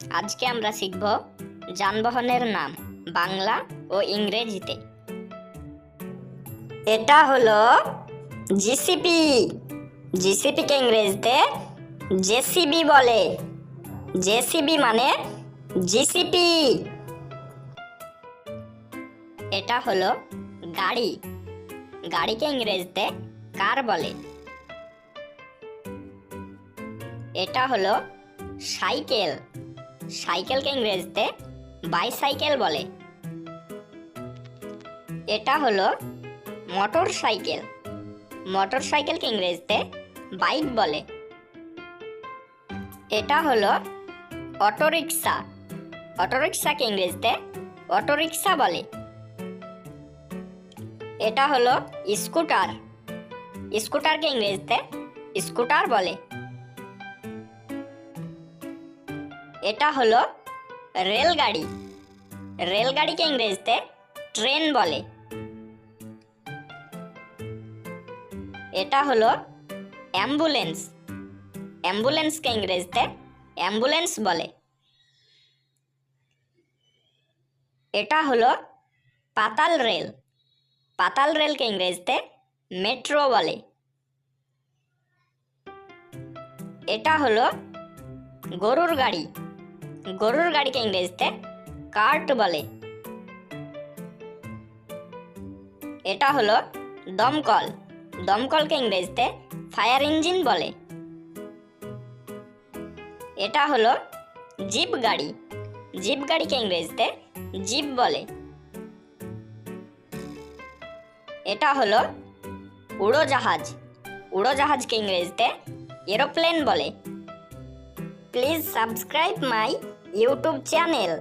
আজকে আমরা শিখব যানবাহনের নাম বাংলা ও ইংরেজিতে। এটা হলো জিসিপি। জিসিপিকে ইংরেজিতে জেসিবি বলে। জেসিবি মানে জিসিপি। এটা হলো গাড়ি। গাড়িকে ইংরেজিতে কার বলে। এটা হলো সাইকেল। সাইকেলকে ইংরেজিতে বাইসাইকেল বলে। এটা হলো মোটর সাইকেল। মোটর সাইকেলকে ইংরেজিতে বাইক বলে। এটা হলো অটোরিকশা। অটোরিকশাকে ইংরেজিতে অটোরিকশা বলে। এটা হলো স্কুটার। স্কুটারকে ইংরেজিতে স্কুটার বলে। এটা হলো রেলগাড়ি। রেলগাড়িকে ইংরেজিতে ট্রেন বলে। এটা হলো অ্যাম্বুলেন্স। অ্যাম্বুলেন্সকে ইংরেজিতে অ্যাম্বুলেন্স বলে। এটা হলো পাতাল রেল। পাতাল রেলকে ইংরেজিতে মেট্রো বলে। এটা হলো গরুর গাড়ি। গরুর গাড়িকে ইংরেজিতে কার্ট বলে। এটা হলো দমকল। দমকলকে ইংরেজিতে ফায়ার ইঞ্জিন বলে। এটা হলো জিপ গাড়ি। জিপ গাড়িকে ইংরেজিতে জিপ বলে। এটা হলো উড়োজাহাজ। উড়োজাহাজকে ইংরেজিতে এরোপ্লেন বলে। Please subscribe my YouTube channel.